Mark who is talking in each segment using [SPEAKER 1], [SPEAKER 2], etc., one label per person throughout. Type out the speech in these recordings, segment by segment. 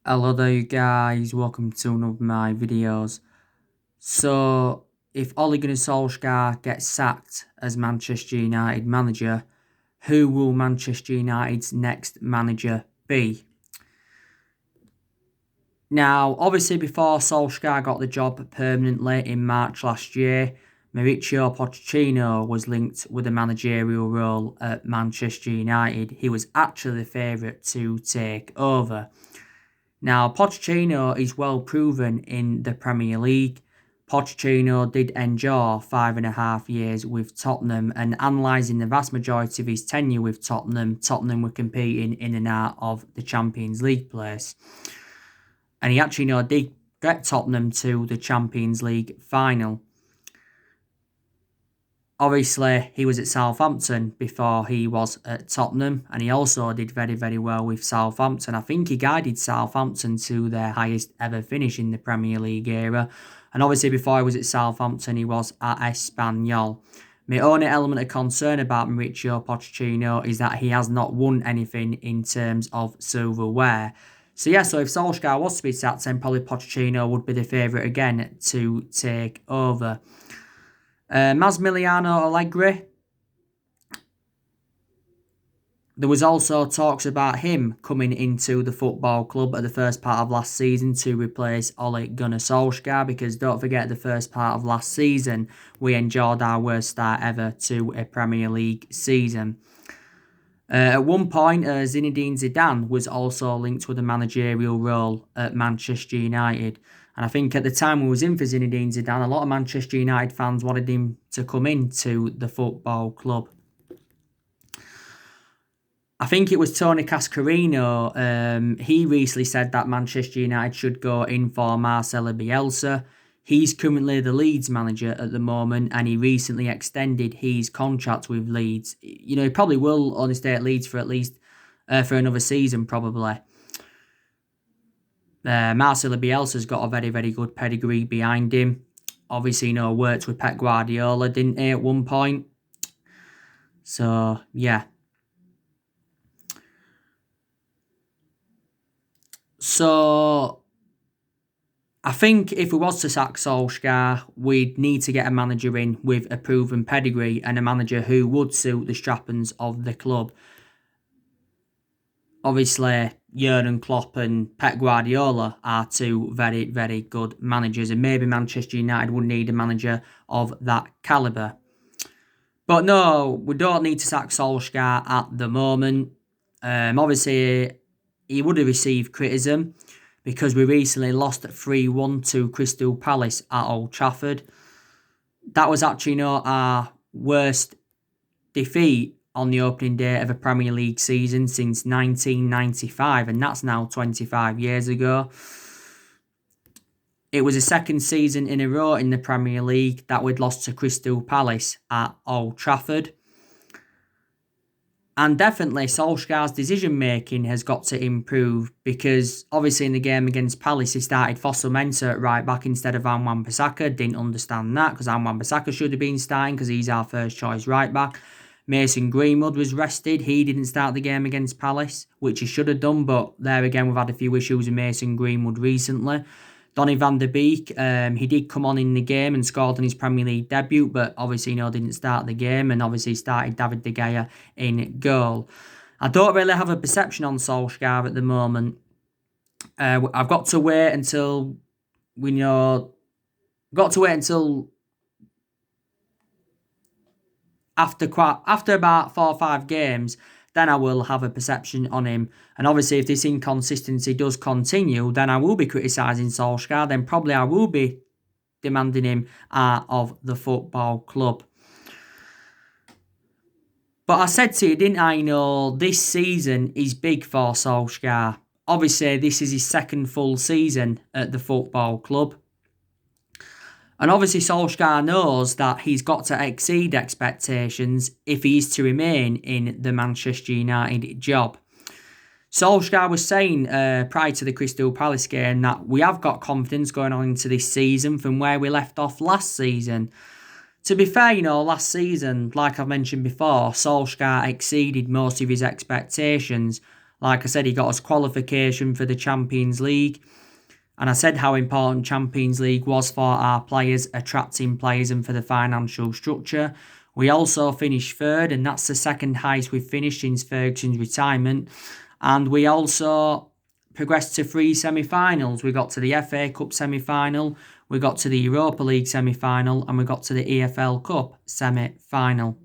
[SPEAKER 1] Hello there you guys, welcome to one of my videos. So, if Ole Gunnar Solskjaer gets sacked as Manchester United manager, who will Manchester United's next manager be? Now, obviously before Solskjaer got the job permanently in March last year, Mauricio Pochettino was linked with a managerial role at Manchester United. He was actually the favourite to take over. Now, Pochettino is well proven in the Premier League. Pochettino did endure 5.5 years with Tottenham, and analysing the vast majority of his tenure with Tottenham were competing in and out of the Champions League place. And he actually did get Tottenham to the Champions League final. Obviously, he was at Southampton before he was at Tottenham, and he also did very, very well with Southampton. I think he guided Southampton to their highest ever finish in the Premier League era. And obviously, before he was at Southampton, he was at Espanyol. My only element of concern about Mauricio Pochettino is that he has not won anything in terms of silverware. So if Solskjaer was to be sacked, then probably Pochettino would be the favourite again to take over. Massimiliano Allegri. There was also talks about him coming into the football club at the first part of last season to replace Ole Gunnar Solskjaer, because don't forget, the first part of last season we enjoyed our worst start ever to a Premier League season. At one point, Zinedine Zidane was also linked with a managerial role at Manchester United. And I think at the time we was in for Zinedine Zidane, a lot of Manchester United fans wanted him to come into the football club. I think it was Tony Cascarino. He recently said that Manchester United should go in for Marcelo Bielsa. He's currently the Leeds manager at the moment, and he recently extended his contract with Leeds. He probably will only stay at Leeds for at least for another season, probably. Marcelo Bielsa's got a very, very good pedigree behind him. Obviously, worked with Pep Guardiola, didn't he, at one point? So, yeah. So, I think if we was to sack Solskjaer, we'd need to get a manager in with a proven pedigree and a manager who would suit the strappings of the club. Obviously, Jurgen Klopp and Pep Guardiola are two very, very good managers, and maybe Manchester United would need a manager of that calibre. But no, we don't need to sack Solskjaer at the moment. Obviously, he would have received criticism because we recently lost at 3-1 to Crystal Palace at Old Trafford. That was actually not our worst defeat on the opening day of a Premier League season since 1995, and that's now 25 years ago. It was the second season in a row in the Premier League that we'd lost to Crystal Palace at Old Trafford. And definitely Solskjaer's decision-making has got to improve, because obviously in the game against Palace he started Fosu-Mensah at right back instead of Wan-Bissaka. Didn't understand that, because Wan-Bissaka should have been starting because he's our first choice right back. Mason Greenwood was rested. He didn't start the game against Palace, which he should have done, but there again we've had a few issues with Mason Greenwood recently. Donny van der Beek, he did come on in the game and scored in his Premier League debut, but obviously didn't start the game, and obviously started David De Gea in goal. I don't really have a perception on Solskjaer at the moment. I've got to wait until after about 4 or 5 games, then I will have a perception on him. And obviously, if this inconsistency does continue, then I will be criticising Solskjaer. Then probably I will be demanding him out of the football club. But I said to you, didn't I, this season is big for Solskjaer. Obviously, this is his second full season at the football club. And obviously Solskjaer knows that he's got to exceed expectations if he is to remain in the Manchester United job. Solskjaer was saying prior to the Crystal Palace game that we have got confidence going on into this season from where we left off last season. To be fair, last season, like I've mentioned before, Solskjaer exceeded most of his expectations. Like I said, he got us qualification for the Champions League. And I said how important Champions League was for our players, attracting players and for the financial structure. We also finished third, and that's the second highest we've finished since Ferguson's retirement. And we also progressed to 3 semi-finals. We got to the FA Cup semi-final, we got to the Europa League semi-final, and we got to the EFL Cup semi-final.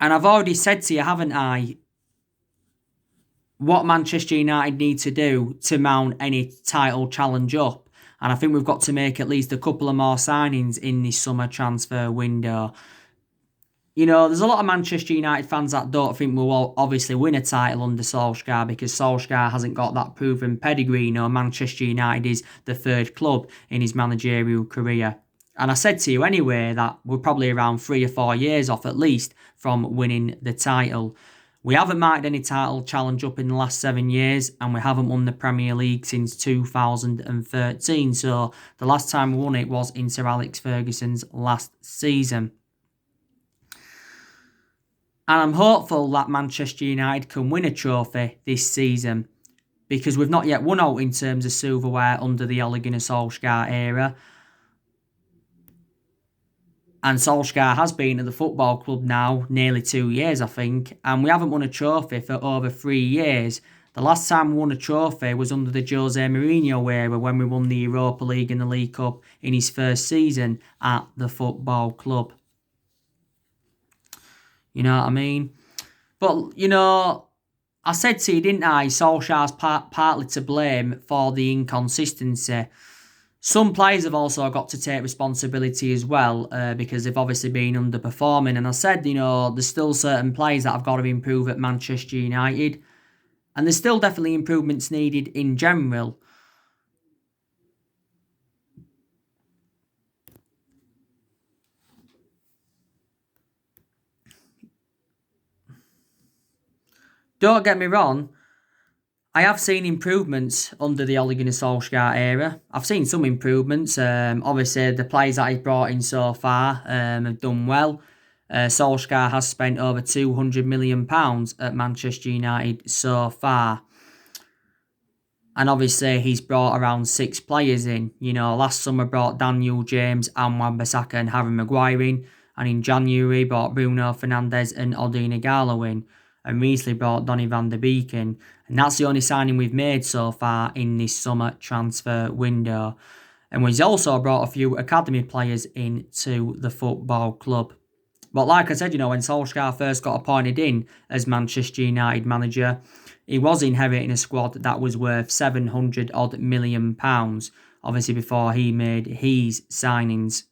[SPEAKER 1] And I've already said to you, haven't I, what Manchester United need to do to mount any title challenge up. And I think we've got to make at least a couple of more signings in this summer transfer window. You know, there's a lot of Manchester United fans that don't think we'll obviously win a title under Solsjaer because Solsjaer hasn't got that proven pedigree. You know, Manchester United is the third club in his managerial career. And I said to you anyway that we're probably around 3 or 4 years off at least from winning the title. We haven't marked any title challenge up in the last 7 years, and we haven't won the Premier League since 2013. So the last time we won it was in Sir Alex Ferguson's last season. And I'm hopeful that Manchester United can win a trophy this season because we've not yet won out in terms of silverware under the Ole Gunnar Solskjaer era. And Solskjaer has been at the football club now nearly 2 years, I think, and we haven't won a trophy for over 3 years. The last time we won a trophy was under the Jose Mourinho era when we won the Europa League and the League Cup in his first season at the football club. You know what I mean? But, you know, I said to you, didn't I, Solskjaer's partly to blame for the inconsistency. Some players have also got to take responsibility as well because they've obviously been underperforming. And I said, you know, there's still certain players that have got to improve at Manchester United. And there's still definitely improvements needed in general. Don't get me wrong, I have seen improvements under the Ole Gunnar Solskjaer era. I've seen some improvements. Obviously, the players that he's brought in so far have done well. Solskjaer has spent over £200 million at Manchester United so far. And obviously, he's brought around 6 players in. You know, last summer brought Daniel James, Wan-Bissaka and Harry Maguire in. And in January, brought Bruno Fernandes and Odion Ighalo in. And recently brought Donny van de Beek in. And that's the only signing we've made so far in this summer transfer window. And we've also brought a few academy players into the football club. But like I said, you know, when Solskjaer first got appointed in as Manchester United manager, he was inheriting a squad that was worth £700 million, obviously before he made his signings.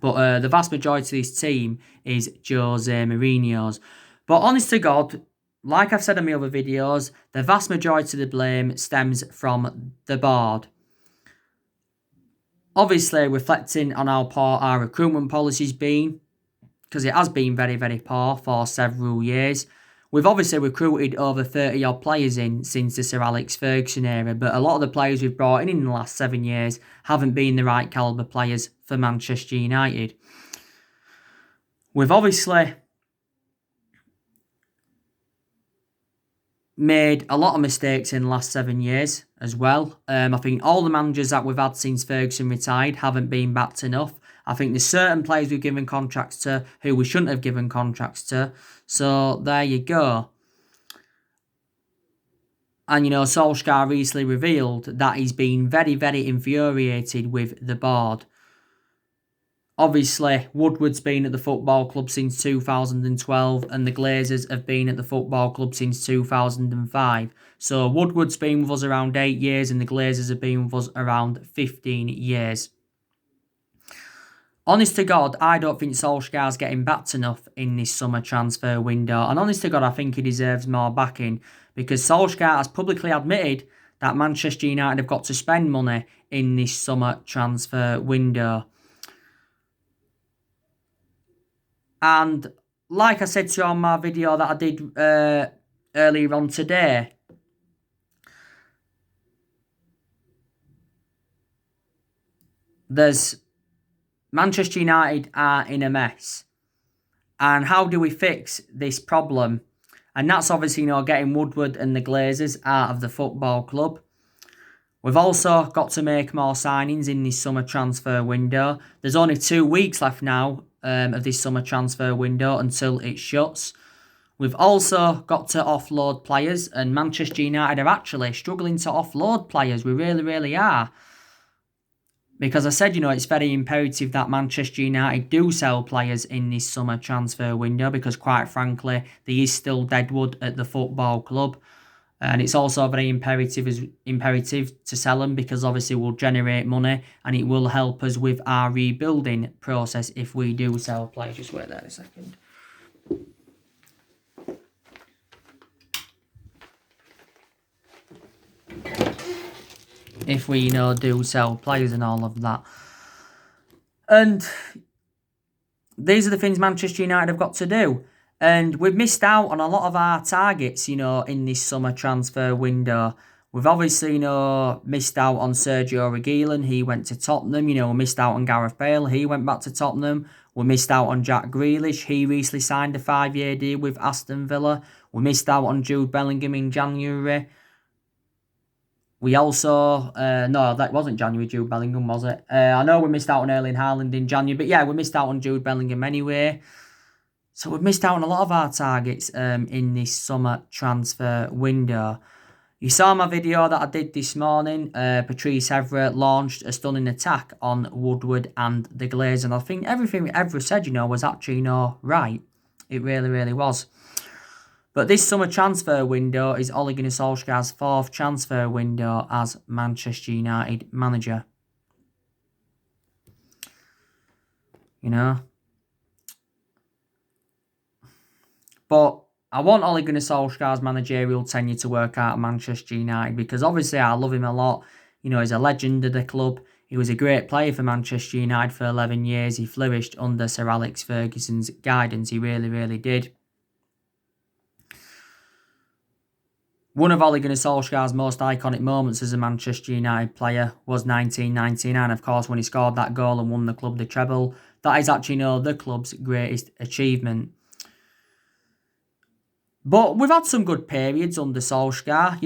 [SPEAKER 1] But the vast majority of this team is Jose Mourinho's. But honest to God, like I've said in my other videos, the vast majority of the blame stems from the board. Obviously, reflecting on how poor our recruitment policy's been, because it has been very, very poor for several years. We've obviously recruited over 30-odd players in since the Sir Alex Ferguson era, but a lot of the players we've brought in the last 7 years haven't been the right calibre players for Manchester United. We've obviously made a lot of mistakes in the last 7 years as well. I think all the managers that we've had since Ferguson retired haven't been backed enough. I think there's certain players we've given contracts to who we shouldn't have given contracts to. So there you go. And, you know, Solskjaer recently revealed that he's been very, very infuriated with the board. Obviously, Woodward's been at the football club since 2012 and the Glazers have been at the football club since 2005. So Woodward's been with us around 8 years and the Glazers have been with us around 15 years. Honest to God, I don't think Solskjaer's getting backed enough in this summer transfer window. And honest to God, I think he deserves more backing because Solskjaer has publicly admitted that Manchester United have got to spend money in this summer transfer window. And like I said to you on my video that I did earlier on today, Manchester United are in a mess. And how do we fix this problem? And that's obviously, getting Woodward and the Glazers out of the football club. We've also got to make more signings in this summer transfer window. There's only 2 weeks left now of this summer transfer window until it shuts. We've also got to offload players, and Manchester United are actually struggling to offload players. We really, really are. Because I said, it's very imperative that Manchester United do sell players in this summer transfer window, because quite frankly, there is still deadwood at the football club. And it's also very imperative to sell them, because obviously we'll generate money and it will help us with our rebuilding process if we do sell players. Just wait there a second. If we, do sell players and all of that. And these are the things Manchester United have got to do. And we've missed out on a lot of our targets, in this summer transfer window. We've obviously, missed out on Sergio Reguilon. He went to Tottenham. We missed out on Gareth Bale. He went back to Tottenham. We missed out on Jack Grealish. He recently signed a 5-year deal with Aston Villa. We missed out on Jude Bellingham in January. We also, no, that wasn't January, Jude Bellingham, was it? I know we missed out on Erling Haaland in January, but yeah, we missed out on Jude Bellingham anyway. So we've missed out on a lot of our targets in this summer transfer window. You saw my video that I did this morning. Patrice Evra launched a stunning attack on Woodward and the Glazers, and I think everything Evra said, was actually, right. It really, really was. But this summer transfer window is Ole Gunnar Solskjaer's 4th transfer window as Manchester United manager. But I want Ole Gunnar Solskjaer's managerial tenure to work out at Manchester United, because obviously I love him a lot. He's a legend of the club. He was a great player for Manchester United for 11 years. He flourished under Sir Alex Ferguson's guidance. He really, really did. One of Ole Gunnar Solskjaer's most iconic moments as a Manchester United player was 1999, of course, when he scored that goal and won the club the treble. That is actually, the club's greatest achievement. But we've had some good periods under Solskjaer.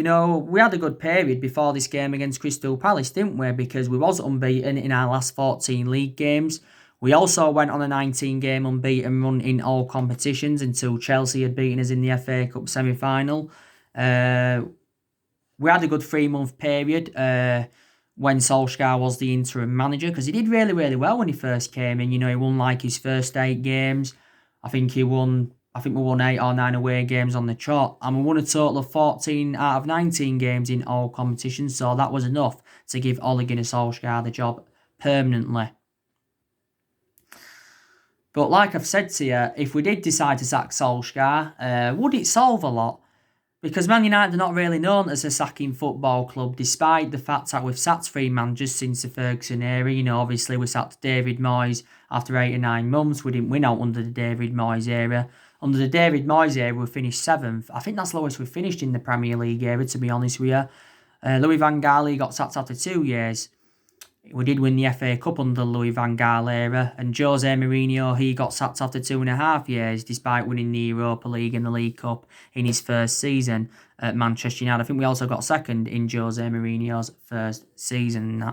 [SPEAKER 1] We had a good period before this game against Crystal Palace, didn't we? Because we was unbeaten in our last 14 league games. We also went on a 19-game unbeaten run in all competitions until Chelsea had beaten us in the FA Cup semi-final. We had a good 3-month period when Solskjaer was the interim manager, because he did really, really well when he first came in. He won like his first 8 games. I think we won 8 or 9 away games on the trot, and we won a total of 14 out of 19 games in all competitions, so that was enough to give Ole Gunnar Solskjaer the job permanently. But like I've said to you, if we did decide to sack Solskjaer, would it solve a lot? Because Man United are not really known as a sacking football club, despite the fact that we've sacked 3 managers since the Ferguson era. Obviously we sacked David Moyes after 8 or 9 months. We didn't win out under the David Moyes era. Under the David Moyes era, we finished 7th. I think that's the lowest we finished in the Premier League era, to be honest with you. Louis van Gaal got sacked after 2 years. We did win the FA Cup under the Louis van Gaal era, and Jose Mourinho, he got sacked after 2.5 years, despite winning the Europa League and the League Cup in his first season at Manchester United. I think we also got second in Jose Mourinho's first season.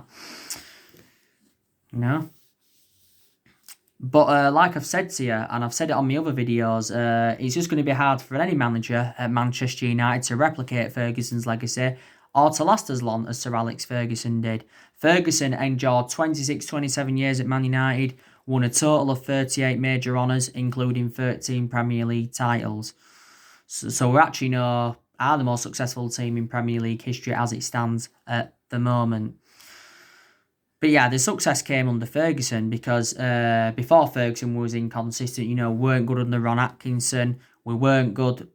[SPEAKER 1] But like I've said to you, and I've said it on my other videos, it's just going to be hard for any manager at Manchester United to replicate Ferguson's legacy, or to last as long as Sir Alex Ferguson did. Ferguson endured 26-27 years at Man United, won a total of 38 major honours, including 13 Premier League titles. So we're actually are the most successful team in Premier League history as it stands at the moment. But yeah, the success came under Ferguson, because before Ferguson was inconsistent. Weren't good under Ron Atkinson, we weren't good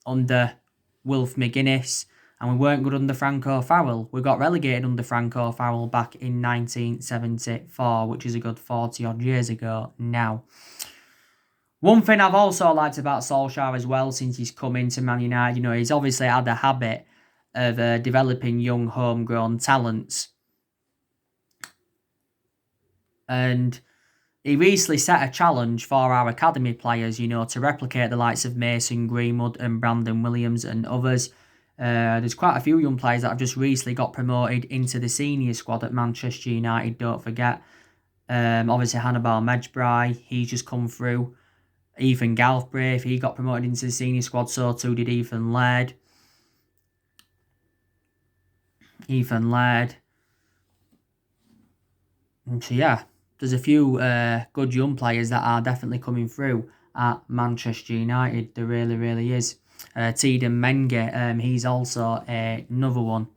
[SPEAKER 1] under Wilf McGuinness, and we weren't good under Franco Farrell. We got relegated under Franco Farrell back in 1974, which is a good 40-odd years ago now. One thing I've also liked about Solskjaer as well since he's come into Man United, he's obviously had a habit of developing young homegrown talents. And he recently set a challenge for our academy players, to replicate the likes of Mason Greenwood and Brandon Williams and others. There's quite a few young players that have just recently got promoted into the senior squad at Manchester United, don't forget. Obviously, Hannibal Mejbrai, he's just come through. Ethan Galbraith, he got promoted into the senior squad, so too did Ethan Laird. And so, yeah, there's a few good young players that are definitely coming through at Manchester United. There really, really is. Tiedemann Menge, he's also another one.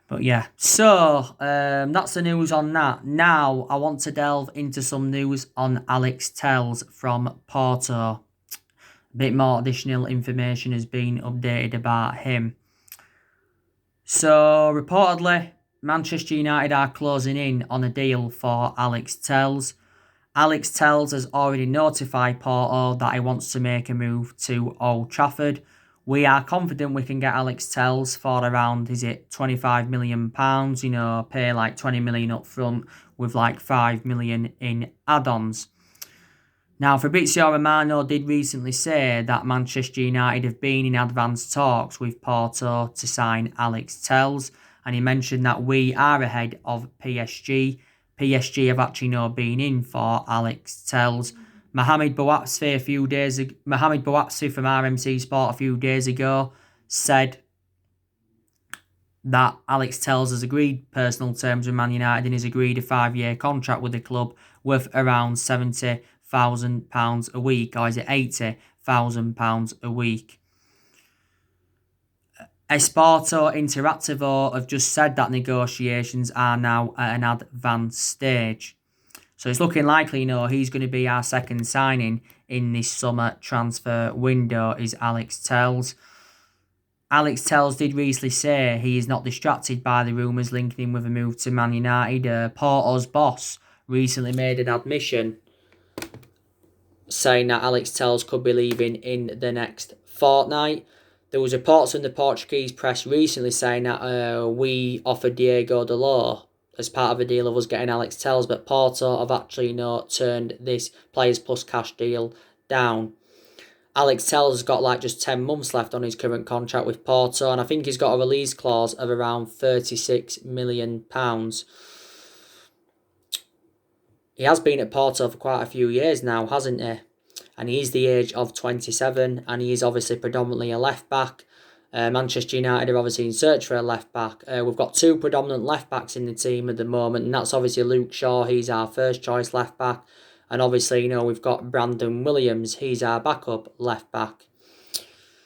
[SPEAKER 1] But yeah, so that's the news on that. Now I want to delve into some news on Alex Telles from Porto. A bit more additional information has been updated about him. So reportedly, Manchester United are closing in on a deal for Alex Telles. Alex Telles has already notified Porto that he wants to make a move to Old Trafford. We are confident we can get Alex Telles for around, £25 million, pay like 20 million up front with like 5 million in add-ons. Now, Fabrizio Romano did recently say that Manchester United have been in advanced talks with Porto to sign Alex Telles, and he mentioned that we are ahead of PSG. PSG have actually not been in for Alex Telles. Mohamed Bouatsfi from RMC Sport a few days ago said that Alex Telles has agreed personal terms with Man United and has agreed a 5-year contract with the club worth around £70,000 a week, or is it £80,000 a week? Esporto Interactivo have just said that negotiations are now at an advanced stage. So it's looking likely, he's going to be our second signing in this summer transfer window, is Alex Telles. Alex Telles did recently say he is not distracted by the rumours linking him with a move to Man United. Porto's boss recently made an admission saying that Alex Telles could be leaving in the next fortnight. There was reports from the Portuguese press recently saying that we offered Diego Dalot as part of a deal of us getting Alex Telles, but Porto have actually not turned this players plus cash deal down. Alex Telles has got like just 10 months left on his current contract with Porto, and I think he's got a release clause of around £36 million. He has been at Porto for quite a few years now, hasn't he? And he's the age of 27, and he is obviously predominantly a left-back. Manchester United are obviously in search for a left-back. We've got two predominant left-backs in the team at the moment, and that's obviously Luke Shaw, he's our first-choice left-back. And obviously, we've got Brandon Williams, he's our backup left-back.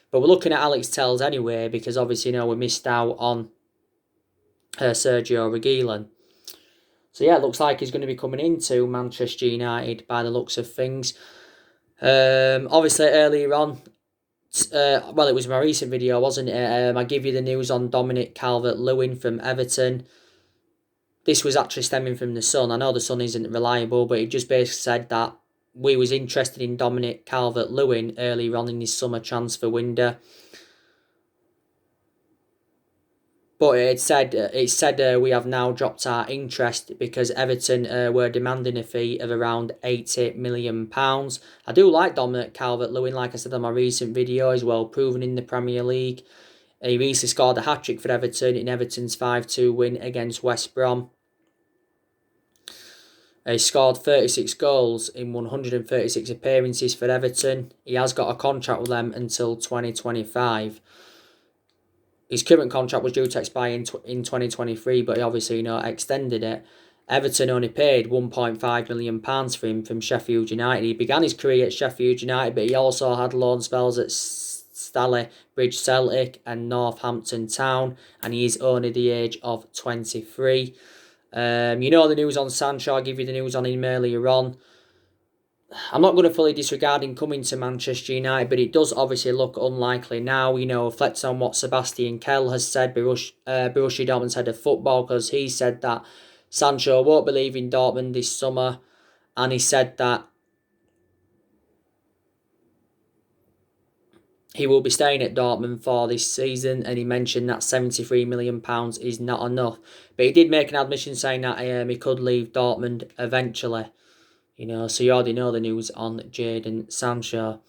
[SPEAKER 1] But we're looking at Alex Telles anyway, because obviously, we missed out on Sergio Reguilon. So yeah, it looks like he's going to be coming into Manchester United by the looks of things. Obviously earlier on, it was my recent video, wasn't it? I give you the news on Dominic Calvert-Lewin from Everton. This was actually stemming from the Sun. I know the Sun isn't reliable, but it just basically said that we was interested in Dominic Calvert-Lewin earlier on in his summer transfer window. But it said we have now dropped our interest because Everton were demanding a fee of around £80 million. I do like Dominic Calvert-Lewin, like I said on my recent video, he's well proven in the Premier League. He recently scored a hat-trick for Everton in Everton's 5-2 win against West Brom. He scored 36 goals in 136 appearances for Everton. He has got a contract with them until 2025. His current contract was due to expire in 2023, but he obviously extended it. Everton only paid £1.5 million for him from Sheffield United. He began his career at Sheffield United, but he also had loan spells at Staley Bridge Celtic and Northampton Town, and he is only the age of 23. The news on Sancho. I'll give you the news on him earlier on. I'm not going to fully disregard him coming to Manchester United, but it does obviously look unlikely now, reflecting on what Sebastian Kell has said, Borussia Dortmund's head of football, because he said that Sancho won't be leaving Dortmund this summer, and he said that he will be staying at Dortmund for this season, and he mentioned that £73 million is not enough. But he did make an admission saying that he could leave Dortmund eventually. So you already know the news on Jadon Sancho.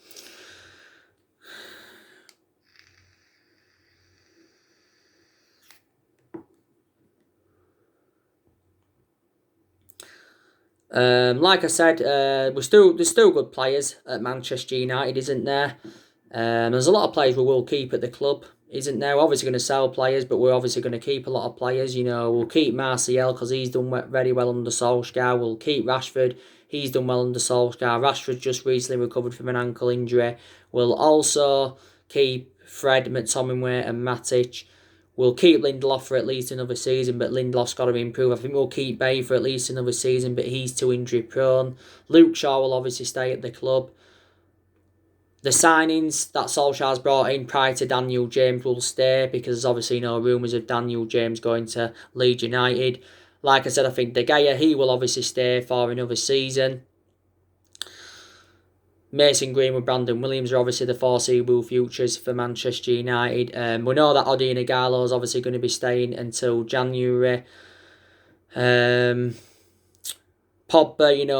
[SPEAKER 1] Like I said, there's still good players at Manchester United, isn't there? There's a lot of players we will keep at the club, isn't there? We're obviously going to sell players, but we're obviously going to keep a lot of players. We'll keep Martial because he's done very well under Solsjaer. We'll keep Rashford. He's done well under Solsjaer. Rashford just recently recovered from an ankle injury. We'll also keep Fred, McTominay and Matic. We'll keep Lindelof for at least another season, but Lindelof's got to improve. I think we'll keep Bay for at least another season, but he's too injury prone. Luke Shaw will obviously stay at the club. The signings that Solskjaer's brought in prior to Daniel James will stay because there's obviously no rumours of Daniel James going to Leeds United. Like I said, I think De Gea, he will obviously stay for another season. Mason Greenwood, Brandon Williams are obviously the foreseeable futures for Manchester United. We know that Odi Ighalo is obviously going to be staying until January. Pogba,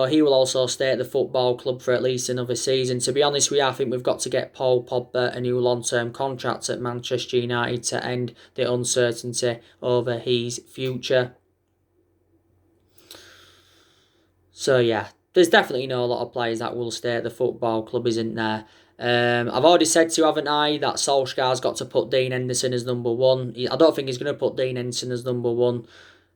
[SPEAKER 1] he will also stay at the football club for at least another season. To be honest with you, I think we've got to get Paul Pogba a new long-term contract at Manchester United to end the uncertainty over his future. So yeah, there's definitely a lot of players that will stay at the football club, isn't there? I've already said to you, haven't I, that Solskjaer's got to put Dean Henderson as number one. I don't think he's going to put Dean Henderson as number one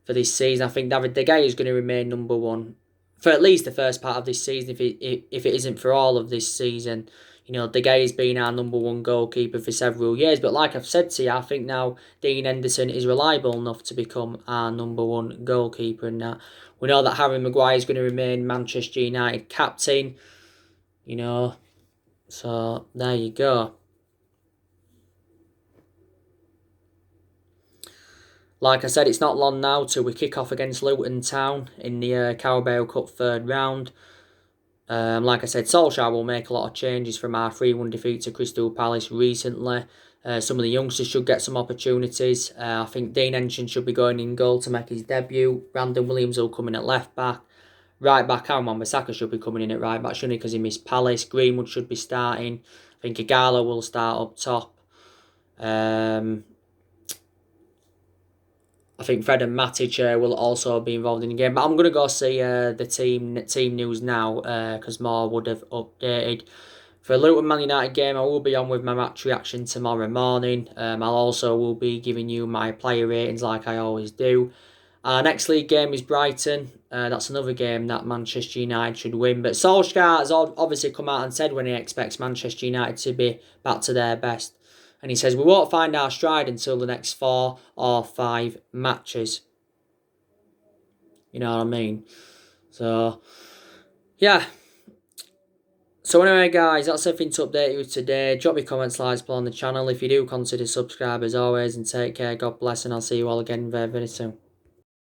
[SPEAKER 1] for this season. I think David De Gea is going to remain number one for at least the first part of this season, if it isn't for all of this season. De Gea has been our number one goalkeeper for several years. But like I've said to you, I think now Dean Henderson is reliable enough to become our number one goalkeeper. And that we know that Harry Maguire is going to remain Manchester United captain. So there you go. Like I said, it's not long now till we kick off against Luton Town in the Carabao Cup third round. Like I said, Solskjaer will make a lot of changes from our 3-1 defeat to Crystal Palace recently. Some of the youngsters should get some opportunities. I think Dean Henderson should be going in goal to make his debut. Brandon Williams will come in at left back. Right back, Aaron Wan-Bissaka should be coming in at right back, shouldn't he, because he missed Palace. Greenwood should be starting. I think Ighalo will start up top. I think Fred and Matic will also be involved in the game. But I'm going to go see the team news now because more would have updated. For a Luton Man United game, I will be on with my match reaction tomorrow morning. I'll also will be giving you my player ratings like I always do. Our next league game is Brighton. That's another game that Manchester United should win. But Solskjaer has obviously come out and said when he expects Manchester United to be back to their best. And he says, we won't find our stride until the next 4 or 5 matches. You know what I mean? So, yeah. So anyway, guys, that's everything to update you today. Drop your comments, likes, below on the channel. If you do, consider subscribe as always. And take care. God bless. And I'll see you all again very, very soon.